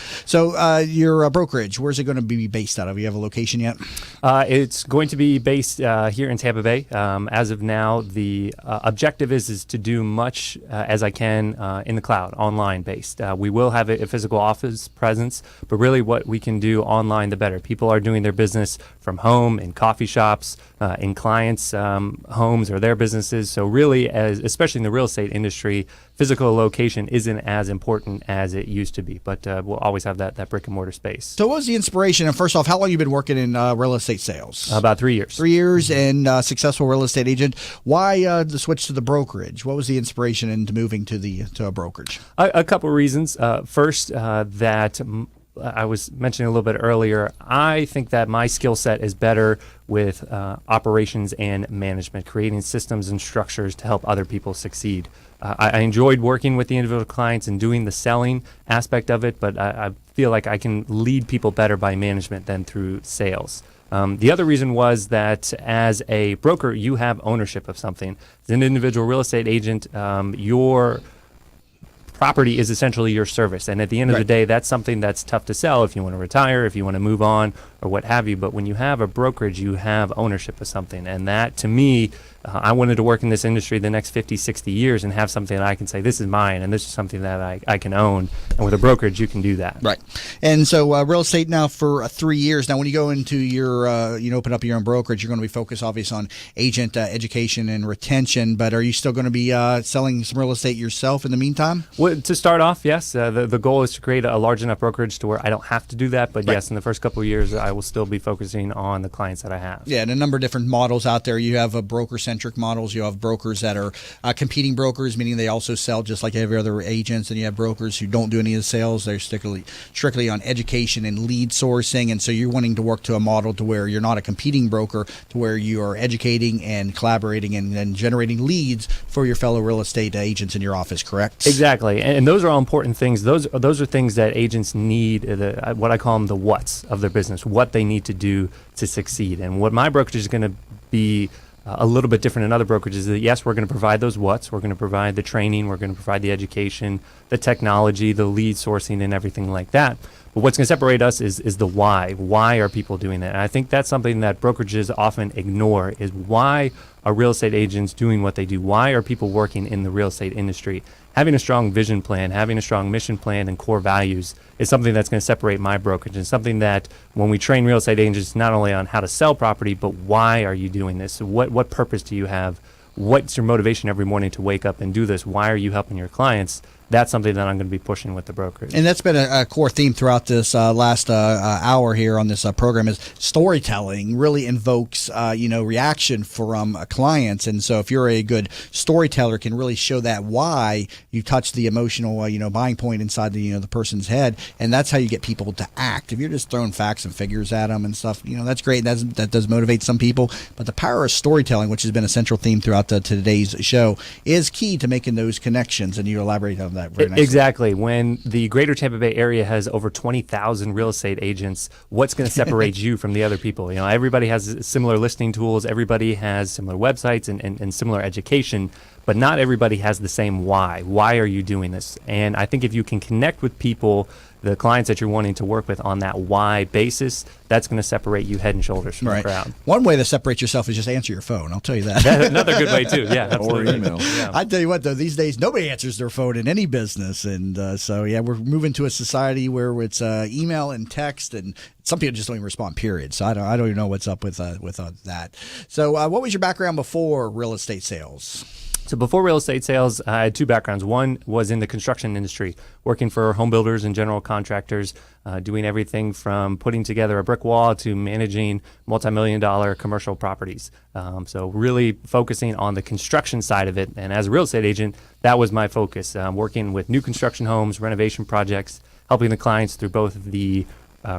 your brokerage, where's it going to be based out of? You have a location yet? It's going to be based here in Tampa Bay. As of now, the objective is to do much as I can in the cloud, online based. We will have a physical office presence, but really what we can do online, the better. People are doing their business from home, in coffee shops, in clients' homes or their businesses. So really, especially in the real estate industry, physical location isn't as important as it used to be, but we'll always have that brick and mortar space. So what was the inspiration? And first off, how long have you been working in real estate sales? About 3 years. 3 years, and successful real estate agent. Why the switch to the brokerage? What was the inspiration into moving to a brokerage? A couple of reasons. First, that I was mentioning a little bit earlier, I think that my skill set is better with operations and management, creating systems and structures to help other people succeed. I enjoyed working with the individual clients and doing the selling aspect of it, but I feel like I can lead people better by management than through sales. The other reason was that as a broker, you have ownership of something. As an individual real estate agent, your property is essentially your service. And at the end of the day, that's something that's tough to sell if you want to retire, if you want to move on, or what have you. But when you have a brokerage, you have ownership of something. And that, to me, I wanted to work in this industry the next 50, 60 years and have something that I can say, this is mine, and this is something that I can own. And with a brokerage, you can do that. Right. And so real estate now for 3 years. Now, when you go into your, open up your own brokerage, you're going to be focused, obviously, on agent education and retention. But are you still going to be selling some real estate yourself in the meantime? Well, to start off, yes. The goal is to create a large enough brokerage to where I don't have to do that. But yes, in the first couple of years, I will still be focusing on the clients that I have. Yeah, and a number of different models out there. You have broker-centric models. You have brokers that are competing brokers, meaning they also sell just like every other agents. And you have brokers who don't do any of the sales. They're strictly on education and lead sourcing. And so you're wanting to work to a model to where you're not a competing broker, to where you are educating and collaborating and generating leads for your fellow real estate agents in your office, correct? Exactly. And those are all important things. Those are things that agents need, what I call them the whats of their business, what they need to do to succeed. And what my brokerage is going to be a little bit different than other brokerages is that, yes, we're going to provide those whats. We're going to provide the training. We're going to provide the education, the technology, the lead sourcing, and everything like that. But what's going to separate us is the why. Why are people doing that? And I think that's something that brokerages often ignore, is why are real estate agents doing what they do? Why are people working in the real estate industry? Having a strong vision plan, having a strong mission plan and core values is something that's going to separate my brokerage, and something that when we train real estate agents not only on how to sell property, but why are you doing this? What purpose do you have? What's your motivation every morning to wake up and do this? Why are you helping your clients? That's something that I'm going to be pushing with the brokerage. And that's been a core theme throughout this last hour here on this program, is storytelling really invokes, reaction from clients. And so if you're a good storyteller, can really show that why you touch the emotional, buying point inside the person's head. And that's how you get people to act. If you're just throwing facts and figures at them and stuff, that's great. That does motivate some people. But the power of storytelling, which has been a central theme throughout today's show, is key to making those connections. And you elaborate on that. Exactly. When the greater Tampa Bay area has over 20,000 real estate agents, what's going to separate you from the other people? Everybody has similar listing tools. Everybody has similar websites and similar education, but not everybody has the same why. Why are you doing this? And I think if you can connect with people, the clients that you're wanting to work with, on that why basis, that's going to separate you head and shoulders from the crowd. One way to separate yourself is just answer your phone. I'll tell you that. That's another good way too. Yeah, absolutely. Or email. Yeah. I tell you what, though, these days nobody answers their phone in any business, and we're moving to a society where it's email and text, and some people just don't even respond. Period. So I don't even know what's up with that. So what was your background before real estate sales? So before real estate sales, I had two backgrounds. One was in the construction industry, working for home builders and general contractors, doing everything from putting together a brick wall to managing multi-million-dollar commercial properties. So really focusing on the construction side of it. And as a real estate agent, that was my focus, working with new construction homes, renovation projects, helping the clients through both the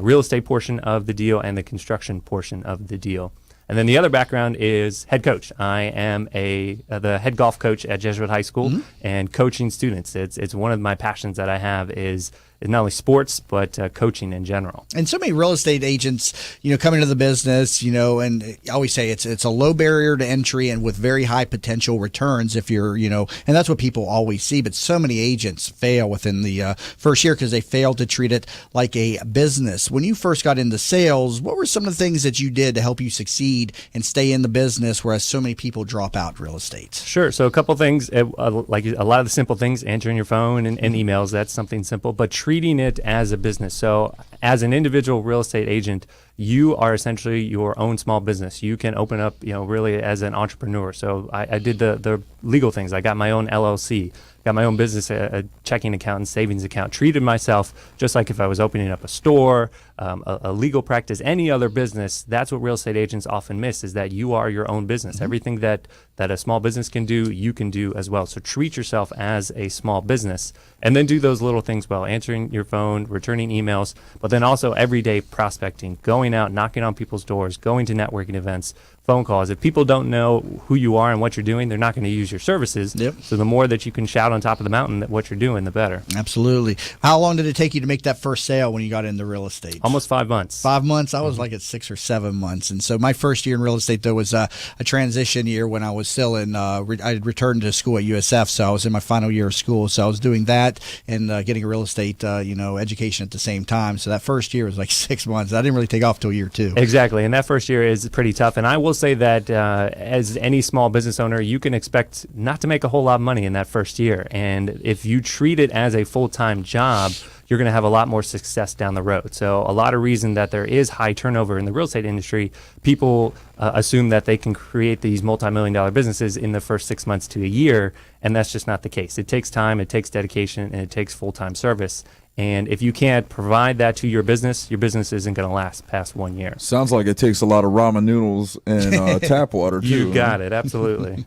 real estate portion of the deal and the construction portion of the deal. And then the other background is head coach. I am the head golf coach at Jesuit High School, and coaching students. It's one of my passions that I have is not only sports, but coaching in general. And so many real estate agents, come into the business, and I always say it's a low barrier to entry and with very high potential returns if you're, and that's what people always see. But so many agents fail within the first year because they fail to treat it like a business. When you first got into sales, what were some of the things that you did to help you succeed and stay in the business, whereas so many people drop out real estate? Sure. So a couple things, like a lot of the simple things, answering your phone and emails, that's something simple, but treating it as a business. So as an individual real estate agent, you are essentially your own small business. You can open up, really as an entrepreneur. So I did the legal things. I got my own LLC, got my own business, a checking account and savings account, treated myself just like if I was opening up a store, a legal practice, any other business. That's what real estate agents often miss, is that you are your own business. Everything that a small business can do, you can do as well. So treat yourself as a small business, and then do those little things well, answering your phone, returning emails, but then also everyday prospecting, going out, knocking on people's doors, going to networking events, phone calls. If people don't know who you are and what you're doing, they're not going to use your services. Yep. So the more that you can shout on top of the mountain that what you're doing, the better. Absolutely. How long did it take you to make that first sale when you got into real estate? Almost 5 months. 5 months? I was like at 6 or 7 months. And so my first year in real estate, though, was a transition year when I was still in, I had returned to school at USF, so I was in my final year of school. So I was doing that and getting a real estate, education at the same time. So that first year was like 6 months. I didn't really take off till year 2. Exactly. And that first year is pretty tough. And I will say that as any small business owner, you can expect not to make a whole lot of money in that first year. And if you treat it as a full-time job, you're going to have a lot more success down the road. So a lot of reason that there is high turnover in the real estate industry, people assume that they can create these multi-million-dollar businesses in the first 6 months to a year, and that's just not the case. It takes time, it takes dedication, and it takes full-time service. And if you can't provide that to your business isn't going to last past 1 year. Sounds like it takes a lot of ramen noodles and tap water, too. You got it. Absolutely.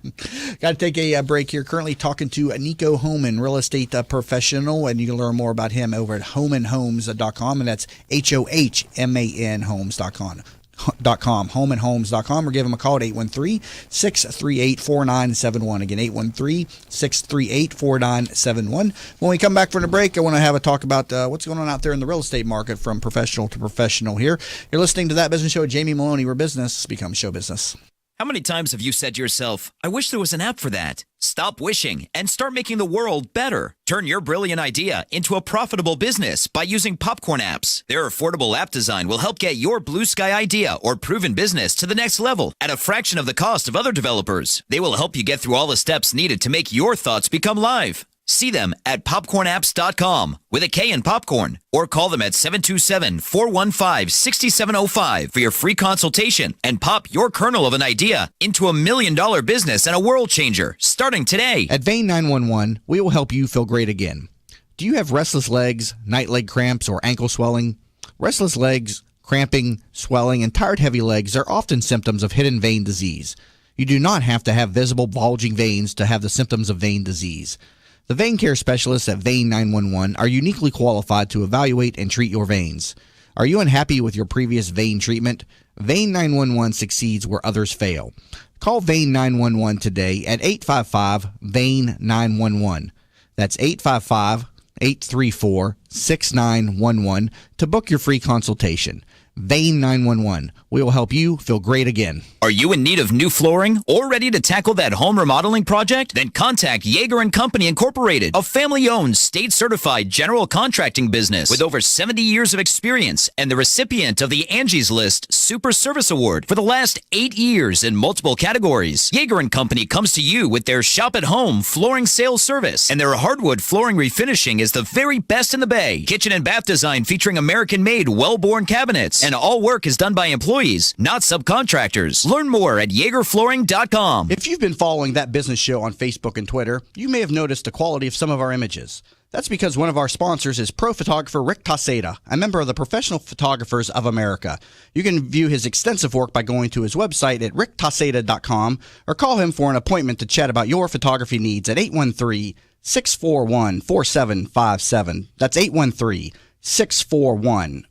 Got to take a break here. Currently talking to Nico Homan, real estate professional, and you can learn more about him over at homanhomes.com, and that's HOHMAN homes.com. homanhomes.com, or give them a call at 813-638-4971. Again, 813-638-4971. When we come back from the break, I want to have a talk about what's going on out there in the real estate market from professional to professional here. You're listening to That Business Show with Jamie Maloney, where business becomes show business. How many times have you said to yourself, I wish there was an app for that? Stop wishing and start making the world better. Turn your brilliant idea into a profitable business by using Popcorn Apps. Their affordable app design will help get your blue sky idea or proven business to the next level at a fraction of the cost of other developers. They will help you get through all the steps needed to make your thoughts become live. See them at popcornapps.com with a K in popcorn, or call them at 727-415-6705 for your free consultation and pop your kernel of an idea into $1 million business and a world changer starting today. At Vein 911, we will help you feel great again. Do you have restless legs, night leg cramps, or ankle swelling? Restless legs, cramping, swelling, and tired heavy legs are often symptoms of hidden vein disease. You do not have to have visible bulging veins to have the symptoms of vein disease. The vein care specialists at Vein 911 are uniquely qualified to evaluate and treat your veins. Are you unhappy with your previous vein treatment? Vein 911 succeeds where others fail. Call Vein 911 today at 855-VEIN-911. That's 855-834-6911 to book your free consultation. Vein 911. We will help you feel great again. Are you in need of new flooring or ready to tackle that home remodeling project? Then contact Yeager & Company Incorporated, a family-owned, state-certified general contracting business with over 70 years of experience and the recipient of the Angie's List Super Service Award for the last 8 years in multiple categories. Yeager & Company comes to you with their shop-at-home flooring sales service, and their hardwood flooring refinishing is the very best in the Bay. Kitchen and bath design featuring American-made, well-born cabinets, and all work is done by employees, not subcontractors. Learn more at YeagerFlooring.com. If you've been following That Business Show on Facebook and Twitter, you may have noticed the quality of some of our images. That's because one of our sponsors is pro photographer Rick Taseda, a member of the Professional Photographers of America. You can view his extensive work by going to his website at ricktaseda.com or call him for an appointment to chat about your photography needs at 813-641-4757. That's 813-641-4757.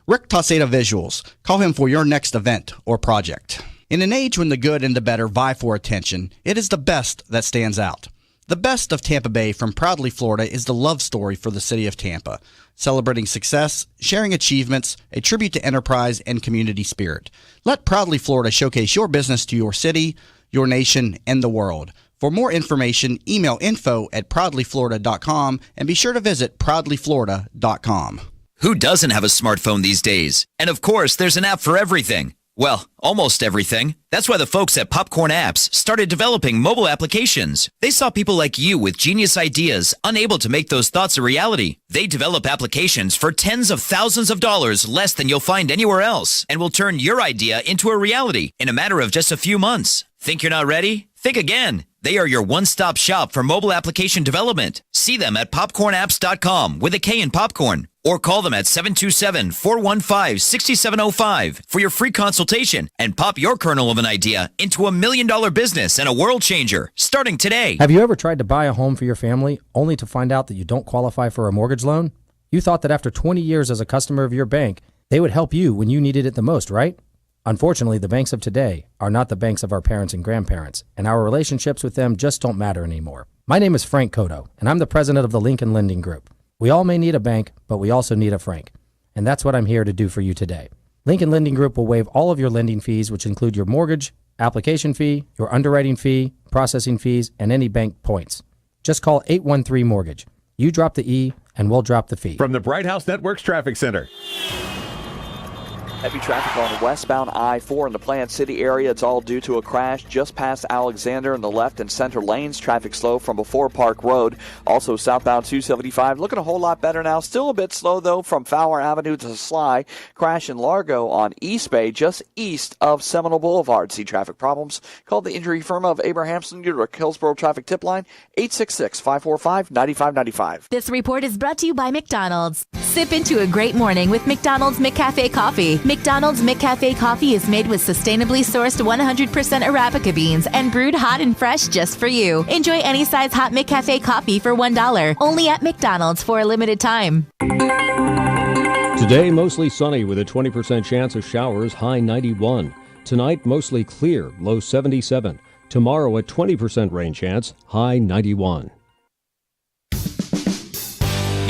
Rick Taseda Visuals. Call him for your next event or project. In an age when the good and the better vie for attention, it is the best that stands out. The Best of Tampa Bay from Proudly Florida is the love story for the city of Tampa, celebrating success, sharing achievements, a tribute to enterprise and community spirit. Let Proudly Florida showcase your business to your city, your nation, and the world. For more information, email info@proudlyflorida.com and be sure to visit proudlyflorida.com. Who doesn't have a smartphone these days? And of course, there's an app for everything. Well, almost everything. That's why the folks at Popcorn Apps started developing mobile applications. They saw people like you with genius ideas, unable to make those thoughts a reality. They develop applications for tens of thousands of dollars less than you'll find anywhere else, and will turn your idea into a reality in a matter of just a few months. Think you're not ready? Think again. They are your one-stop shop for mobile application development. See them at popcornapps.com with a K in popcorn, or call them at 727-415-6705 for your free consultation and pop your kernel of an idea into $1 million business and a world changer starting today. Have you ever tried to buy a home for your family only to find out that you don't qualify for a mortgage loan? You thought that after 20 years as a customer of your bank, they would help you when you needed it the most, right? Unfortunately, the banks of today are not the banks of our parents and grandparents, and our relationships with them just don't matter anymore. My name is Frank Cotto, and I'm the president of the Lincoln Lending Group. We all may need a bank, but we also need a Frank, and that's what I'm here to do for you today. Lincoln Lending Group will waive all of your lending fees, which include your mortgage, application fee, your underwriting fee, processing fees, and any bank points. Just call 813-MORTGAGE. You drop the E, and we'll drop the fee. From the Bright House Networks Traffic Center. Heavy traffic on westbound I-4 in the Plant City area. It's all due to a crash just past Alexander in the left and center lanes. Traffic slow from before Park Road. Also southbound 275. Looking a whole lot better now. Still a bit slow, though, from Fowler Avenue to Sly. Crash in Largo on East Bay, just east of Seminole Boulevard. See traffic problems? Call the injury firm of Abrahamson Udrich. Hillsborough Traffic Tip Line, 866-545-9595. This report is brought to you by McDonald's. Sip into a great morning with McDonald's McCafe Coffee. McDonald's McCafe Coffee is made with sustainably sourced 100% Arabica beans and brewed hot and fresh just for you. Enjoy any size hot McCafe coffee for $1. Only at McDonald's for a limited time. Today, mostly sunny with a 20% chance of showers, high 91. Tonight, mostly clear, low 77. Tomorrow, a 20% rain chance, high 91.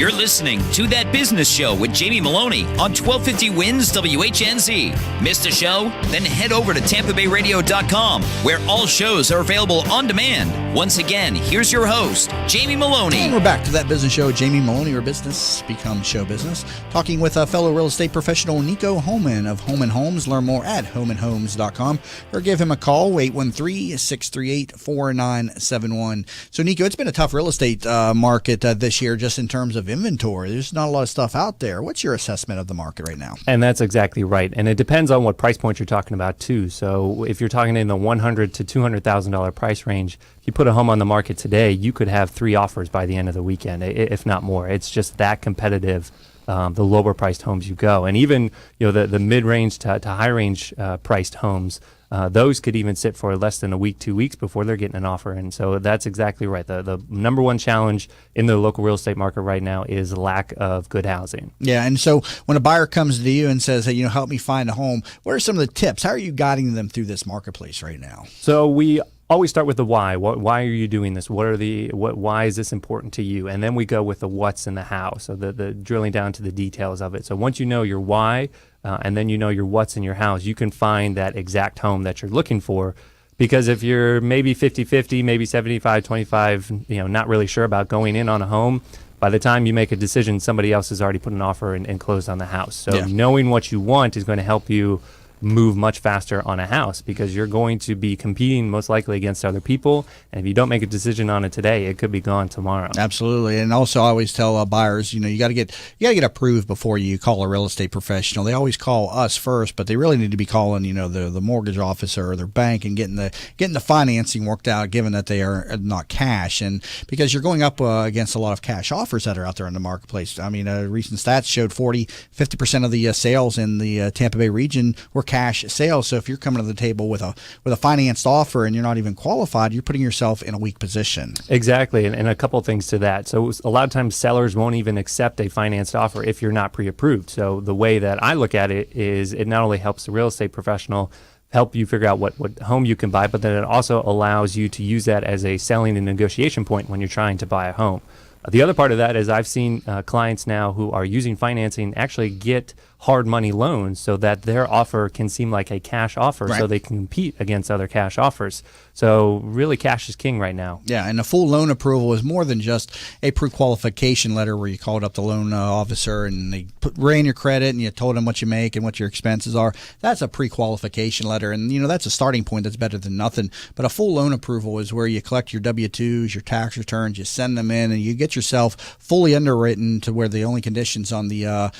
You're listening to That Business Show with Jamie Maloney on 1250 Wins WHNZ. Missed a show? Then head over to TampaBayRadio.com, where all shows are available on demand. Once again, here's your host, Jamie Maloney. And we're back to That Business Show. Jamie Maloney, where business becomes show business. Talking with a fellow real estate professional, Nico Homan of Homan Homes. Learn more at HomanHomes.com or give him a call, 813-638-4971. So, Nico, it's been a tough real estate market this year just in terms of inventory. There's not a lot of stuff out there. What's your assessment of the market right now? And that's exactly right. And it depends on what price point you're talking about, too. So if you're talking in the $100,000 to $200,000 price range, if you put a home on the market today, you could have 3 offers by the end of the weekend, if not more. It's just that competitive, the lower priced homes you go. And even the mid-range to high-range priced homes, those could even sit for less than a week, 2 weeks before they're getting an offer. And so that's exactly right. The number one challenge in the local real estate market right now is lack of good housing. Yeah, and so when a buyer comes to you and says, hey, help me find a home, what are some of the tips? How are you guiding them through this marketplace right now? So we always start with the why. Why are you doing this? Why is this important to you? And then we go with the what's and the how. So the drilling down to the details of it. So once you know your why, and then you know your what's and your hows, you can find that exact home that you're looking for. Because if you're maybe 50-50, maybe 75-25, not really sure about going in on a home, by the time you make a decision, somebody else has already put an offer and closed on the house. So knowing what you want is going to help you move much faster on a house, because you're going to be competing most likely against other people. And if you don't make a decision on it today, it could be gone tomorrow. Absolutely. And also I always tell buyers, you got to get approved before you call a real estate professional. They always call us first, but they really need to be calling, the mortgage officer or their bank and getting the financing worked out, given that they are not cash. And because you're going up against a lot of cash offers that are out there in the marketplace. I mean, recent stats showed 50% of the sales in the Tampa Bay region were cash sales. So if you're coming to the table with a financed offer and you're not even qualified, you're putting yourself in a weak position. Exactly. And a couple of things to that. So a lot of times sellers won't even accept a financed offer if you're not pre-approved. So the way that I look at it is it not only helps the real estate professional help you figure out what home you can buy, but then it also allows you to use that as a selling and negotiation point when you're trying to buy a home. The other part of that is I've seen clients now who are using financing actually get hard money loans so that their offer can seem like a cash offer, so they can compete against other cash offers. So really cash is king right now. Yeah, and a full loan approval is more than just a pre-qualification letter where you called up the loan officer and they ran your credit and you told them what you make and what your expenses are. That's a pre-qualification letter, and that's a starting point that's better than nothing. But a full loan approval is where you collect your W-2s, your tax returns, you send them in, and you get yourself fully underwritten to where the only conditions on the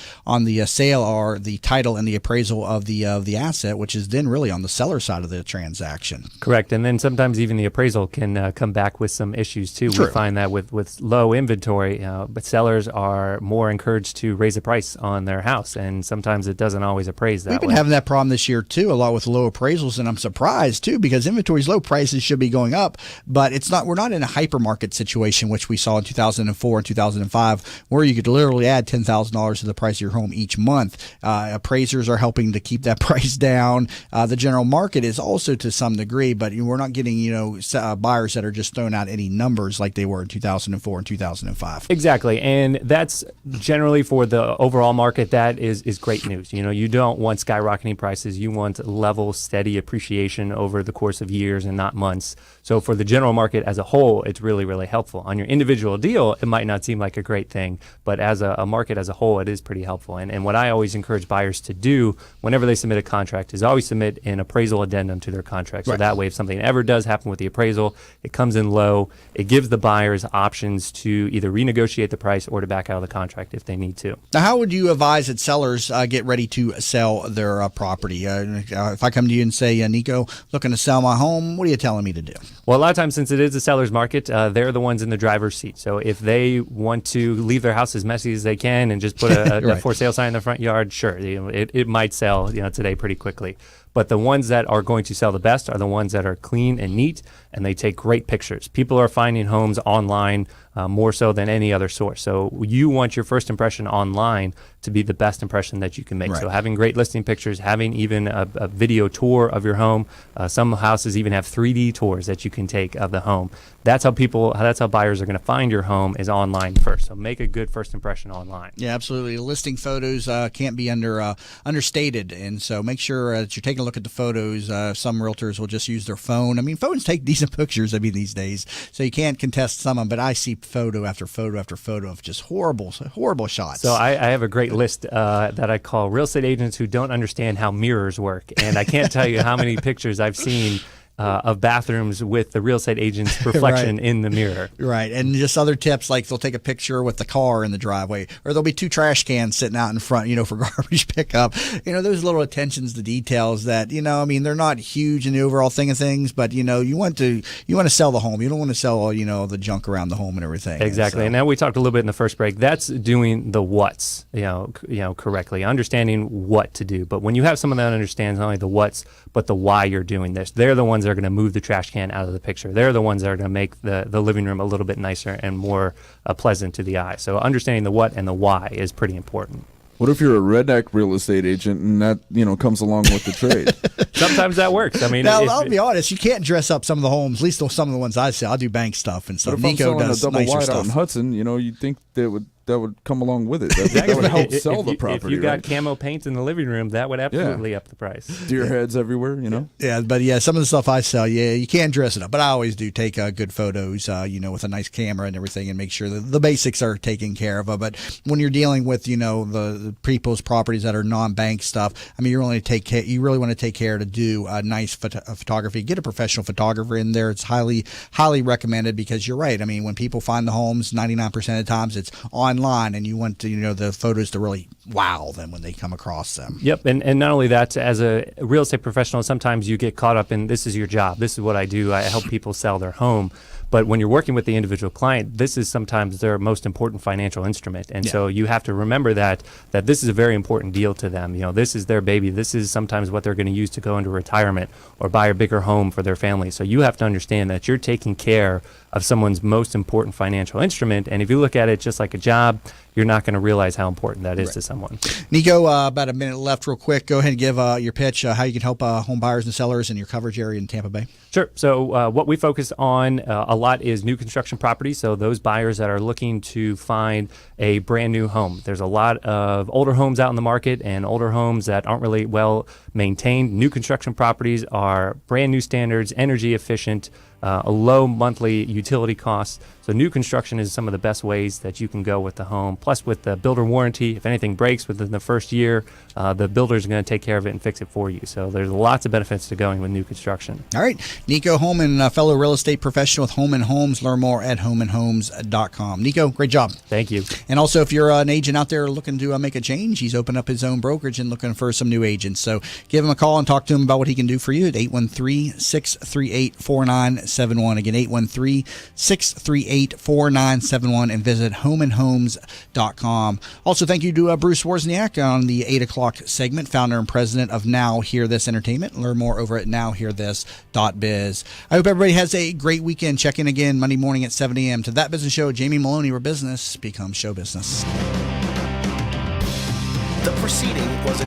sale are the title and the appraisal of the asset, which is then really on the seller side of the transaction. Correct. And then sometimes even the appraisal can come back with some issues too. True. We find that with low inventory, but sellers are more encouraged to raise the price on their house, and sometimes it doesn't always appraise that way. We've been having that problem this year too, a lot with low appraisals, and I'm surprised too because inventory's low, prices should be going up, but it's not. We're not in a hypermarket situation, which we saw in 2004 and 2005, where you could literally add $10,000 to the price of your home each month. Appraisers are helping to keep that price down. The general market is also to some degree, but we're not getting buyers that are just throwing out any numbers like they were in 2004 and 2005. Exactly, and that's generally for the overall market. That is great news. You don't want skyrocketing prices. You want level, steady appreciation over the course of years and not months. So for the general market as a whole, it's really, really helpful. On your individual deal, it might not seem like a great thing, but as a market as a whole, it is pretty helpful. And what I always encourage buyers to do whenever they submit a contract is always submit an appraisal addendum to their contract. So that way, if something ever does happen with the appraisal, it comes in low. It gives the buyers options to either renegotiate the price or to back out of the contract if they need to. Now, how would you advise that sellers get ready to sell their property? If I come to you and say, Nico, looking to sell my home, what are you telling me to do? Well, a lot of times, since it is a seller's market, they're the ones in the driver's seat. So if they want to leave their house as messy as they can and just put a for sale sign in the front yard, sure, it might sell today pretty quickly. But the ones that are going to sell the best are the ones that are clean and neat, and they take great pictures. People are finding homes online more so than any other source. So you want your first impression online to be the best impression that you can make. Right. So having great listing pictures, having even a video tour of your home. Some houses even have 3D tours that you can take of the home. That's how buyers are going to find your home, is online first. So make a good first impression online. Yeah, absolutely. Listing photos can't be understated, and so make sure that you're taking a look at the photos. Some realtors will just use their phone. I mean, phones take decent pictures, these days, so you can't contest some of them, but I see photo after photo after photo of just horrible shots. So I have a great list that I call real estate agents who don't understand how mirrors work, and I can't tell you how many pictures I've seen of bathrooms with the real estate agent's reflection in the mirror. Right, and just other tips, like they'll take a picture with the car in the driveway, or there'll be 2 trash cans sitting out in front, for garbage pickup. Those little attentions to details that, they're not huge in the overall thing of things, but, you want to sell the home. You don't want to sell, the junk around the home and everything. Exactly, and now we talked a little bit in the first break. That's doing the what's, correctly, understanding what to do. But when you have someone that understands not only the what's, but the why you're doing this, they're the ones that are going to move the trash can out of the picture. They're the ones that are going to make the living room a little bit nicer and more pleasant to the eye. So understanding the what and the why is pretty important. What if you're a redneck real estate agent and that, comes along with the trade? Sometimes that works. Now, I'll be honest, you can't dress up some of the homes, at least some of the ones I sell. I do bank stuff and stuff. But if Nico I'm does selling a double nicer wide stuff. out in Hudson, you'd think that would come along with it. That would help sell the property. If you got camo paint in the living room, that would absolutely up the price. Deer heads everywhere, Yeah, but some of the stuff I sell, you can dress it up. But I always do take good photos, with a nice camera and everything, and make sure that the basics are taken care of. But when you're dealing with, the people's properties that are non-bank stuff, you really want to take care to do a nice photography. Get a professional photographer in there. It's highly, highly recommended, because you're right. When people find the homes, 99% of the times it's online, and you want to, the photos to really wow them when they come across them. Yep, and not only that, as a real estate professional, sometimes you get caught up in, this is your job, this is what I do, I help people sell their home. But when you're working with the individual client, this is sometimes their most important financial instrument. And so you have to remember that this is a very important deal to them. This is their baby. This is sometimes what they're going to use to go into retirement or buy a bigger home for their family. So you have to understand that you're taking care of someone's most important financial instrument. And if you look at it just like a job, you're not going to realize how important that is to someone. Nico, about a minute left real quick. Go ahead and give your pitch, how you can help home buyers and sellers in your coverage area in Tampa Bay. Sure. So what we focus on a lot is new construction properties. So those buyers that are looking to find a brand new home. There's a lot of older homes out in the market and older homes that aren't really well maintained. New construction properties are brand new standards, energy efficient, a low monthly utility cost. So new construction is some of the best ways that you can go with the home. Plus with the builder warranty, if anything breaks within the first year, the builder's going to take care of it and fix it for you. So there's lots of benefits to going with new construction. All right. Nico Homan, fellow real estate professional with Homan Homes. Learn more at homanhomes.com. Nico, great job. Thank you. And also, if you're an agent out there looking to make a change, he's opened up his own brokerage and looking for some new agents. So give him a call and talk to him about what he can do for you at 813-638-4971. Again, 813-638-4971, and visit homanhomes.com. Also, thank you to Bruce Wozniak on the 8 o'clock segment, founder and president of Now Hear This Entertainment. Learn more over at nowhearthis.biz. I hope everybody has a great weekend. Check in again Monday morning at 7 a.m. to That Business Show. Jamie Maloney, where business becomes show business. The proceeding was